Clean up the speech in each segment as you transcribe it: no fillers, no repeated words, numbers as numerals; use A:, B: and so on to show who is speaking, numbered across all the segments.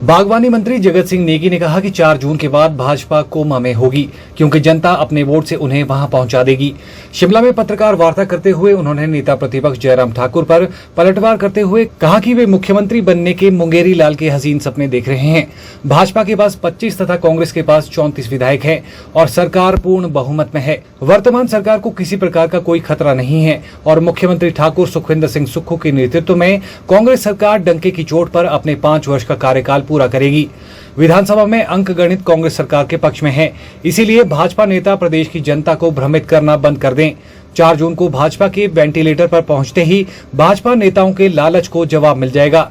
A: बागवानी मंत्री जगत सिंह नेगी ने कहा कि 4 जून के बाद भाजपा कोमा में होगी क्योंकि जनता अपने वोट से उन्हें वहां पहुंचा देगी। शिमला में पत्रकार वार्ता करते हुए उन्होंने नेता प्रतिपक्ष जयराम ठाकुर पर पलटवार करते हुए कहा कि वे मुख्यमंत्री बनने के मुंगेरी लाल के हसीन सपने देख रहे हैं। भाजपा के पास 25 तथा कांग्रेस के पास 34 विधायक हैं और सरकार पूर्ण बहुमत में है। वर्तमान सरकार को किसी प्रकार का कोई खतरा नहीं है और मुख्यमंत्री ठाकुर सुखविंदर सिंह सुक्खू के नेतृत्व में कांग्रेस सरकार डंके की चोट पर अपने 5 वर्ष का कार्यकाल पूरा करेगी। विधानसभा में अंकगणित कांग्रेस सरकार के पक्ष में है, इसीलिए भाजपा नेता प्रदेश की जनता को भ्रमित करना बंद कर दें। 4 जून को भाजपा के वेंटिलेटर पर पहुंचते ही भाजपा नेताओं के लालच को जवाब मिल जाएगा।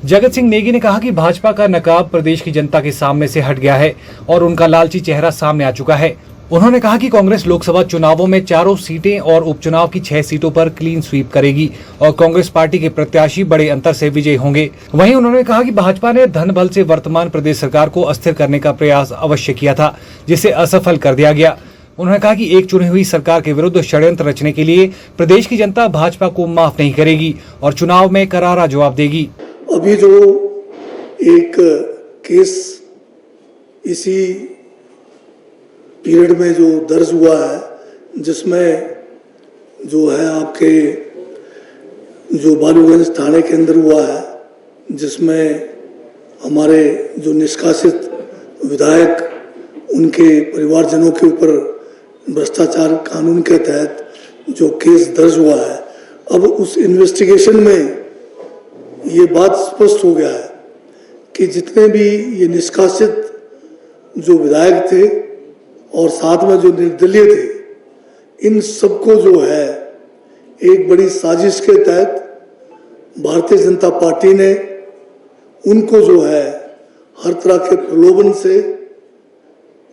A: जगत सिंह नेगी ने कहा कि भाजपा का नकाब प्रदेश की जनता के सामने से हट गया है और उनका लालची चेहरा सामने आ चुका है। उन्होंने कहा कि कांग्रेस लोकसभा चुनावों में 4 सीटें और उपचुनाव की 6 सीटों पर क्लीन स्वीप करेगी और कांग्रेस पार्टी के प्रत्याशी बड़े अंतर से विजयी होंगे। वहीं उन्होंने कहा कि भाजपा ने धन बल से वर्तमान प्रदेश सरकार को अस्थिर करने का प्रयास अवश्य किया था, जिसे असफल कर दिया गया। उन्होंने कहा कि एक चुनी हुई सरकार के विरुद्ध षड्यंत्र रचने के लिए प्रदेश की जनता भाजपा को माफ नहीं करेगी और चुनाव में करारा जवाब देगी।
B: अभी जो एक केस इसी पीरियड में जो दर्ज हुआ है, जिसमें जो है आपके जो बालूगंज थाने के अंदर हुआ है, जिसमें हमारे जो निष्कासित विधायक उनके परिवारजनों के ऊपर भ्रष्टाचार कानून के तहत जो केस दर्ज हुआ है, अब उस इन्वेस्टिगेशन में ये बात स्पष्ट हो गया है कि जितने भी ये निष्कासित जो विधायक थे और साथ में जो निर्दलीय थे, इन सबको जो है एक बड़ी साजिश के तहत भारतीय जनता पार्टी ने उनको जो है हर तरह के प्रलोभन से,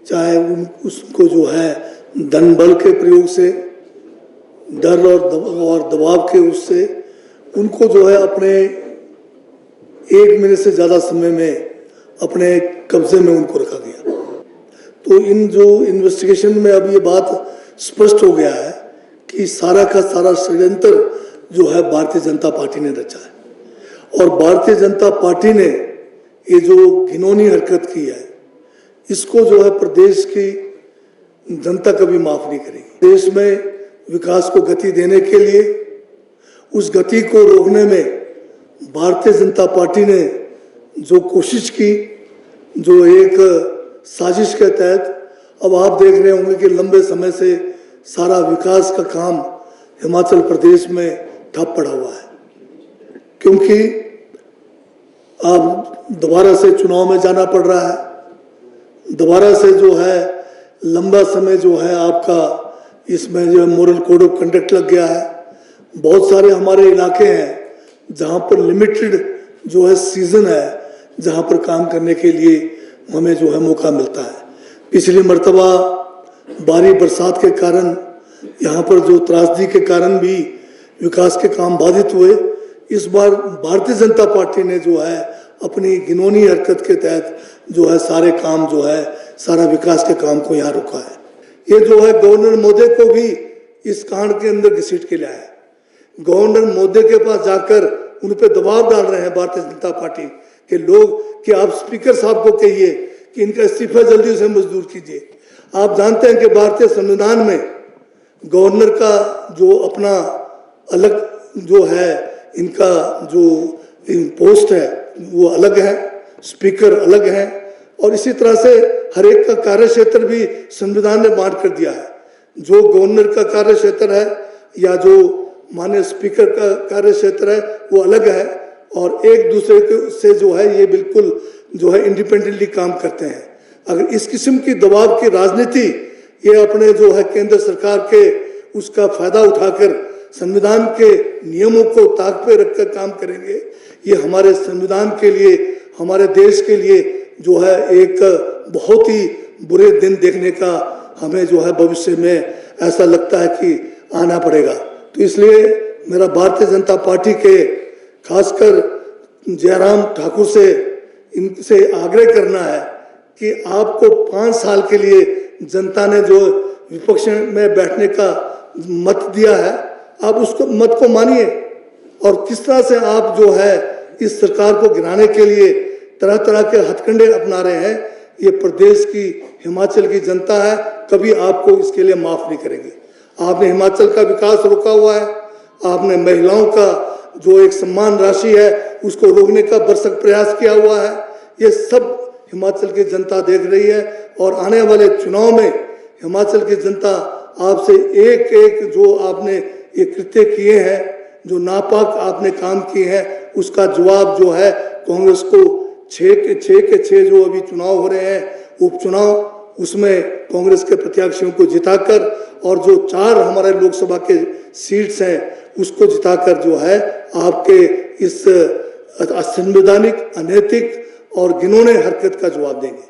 B: चाहे उसको जो है धन बल के प्रयोग से, डर और दबाव के उससे उनको जो है अपने 1 महीने से ज़्यादा समय में अपने कब्जे में उनको रखा गया। तो इन जो इन्वेस्टिगेशन में अब ये बात स्पष्ट हो गया है कि सारा का सारा षड्यंत्र जो है भारतीय जनता पार्टी ने रचा है और भारतीय जनता पार्टी ने ये जो घिनौनी हरकत की है, इसको जो है प्रदेश की जनता कभी माफ नहीं करेगी। देश में विकास को गति देने के लिए, उस गति को रोकने में भारतीय जनता पार्टी ने जो कोशिश की, जो एक साजिश के तहत अब आप देख रहे होंगे कि लंबे समय से सारा विकास का काम हिमाचल प्रदेश में ठप पड़ा हुआ है, क्योंकि अब दोबारा से चुनाव में जाना पड़ रहा है। दोबारा से जो है लंबा समय जो है आपका इसमें जो मॉरल कोड ऑफ कंडक्ट लग गया है। बहुत सारे हमारे इलाके हैं जहां पर लिमिटेड जो है सीजन है, जहां पर काम करने के लिए हमें जो है मौका मिलता है। पिछली मर्तबा भारी बरसात के कारण यहाँ पर जो त्रासदी के कारण भी विकास के काम बाधित हुए। इस बार भारतीय जनता पार्टी ने जो है अपनी घिनौनी हरकत के तहत जो है सारे काम जो है सारा विकास के काम को यहाँ रोका है। ये जो है गवर्नर मोदी को भी इस कांड के अंदर घसीट के लाया है। गवर्नर मोदी के पास जाकर उन पर दबाव डाल रहे हैं भारतीय जनता पार्टी के लोग कि आप स्पीकर साहब को कहिए कि इनका इस्तीफा जल्दी से मंजूर कीजिए। आप जानते हैं कि भारतीय संविधान में गवर्नर का जो अपना अलग जो है इनका जो पोस्ट है वो अलग है, स्पीकर अलग है और इसी तरह से हर एक का कार्य क्षेत्र भी संविधान ने बांट कर दिया है। जो गवर्नर का कार्य क्षेत्र है या जो माननीय स्पीकर का कार्य क्षेत्र है वो अलग है और एक दूसरे से जो है ये बिल्कुल जो है इंडिपेंडेंटली काम करते हैं। अगर इस किस्म की दबाव की राजनीति ये अपने जो है केंद्र सरकार के उसका फायदा उठाकर संविधान के नियमों को ताक पे रखकर काम करेंगे, ये हमारे संविधान के लिए, हमारे देश के लिए जो है एक बहुत ही बुरे दिन देखने का हमें जो है भविष्य में ऐसा लगता है कि आना पड़ेगा। तो इसलिए मेरा भारतीय जनता पार्टी के खासकर जयराम ठाकुर से इनसे आग्रह करना है कि आपको 5 साल के लिए जनता ने जो विपक्ष में बैठने का मत दिया है, आप उसको मत को मानिए और किस तरह से आप जो है इस सरकार को गिराने के लिए तरह तरह के हथकंडे अपना रहे हैं, ये प्रदेश की हिमाचल की जनता है, कभी आपको इसके लिए माफ नहीं करेंगे। आपने हिमाचल का विकास रोका हुआ है, आपने महिलाओं का जो एक सम्मान राशि है उसको रोकने का भरसक प्रयास किया हुआ है। ये सब हिमाचल की जनता देख रही है और आने वाले चुनाव में हिमाचल की जनता आपसे एक एक जो आपने ये कृत्य किए हैं, जो नापाक आपने काम किए हैं, उसका जवाब जो है कांग्रेस को 6 के 6 जो अभी चुनाव हो रहे हैं उपचुनाव, उसमें कांग्रेस के प्रत्याशियों को जिताकर और जो 4 हमारे लोकसभा के सीट्स हैं उसको जिताकर जो है आपके इस असंवैधानिक, अनैतिक और घिनौने हरकत का जवाब देंगे।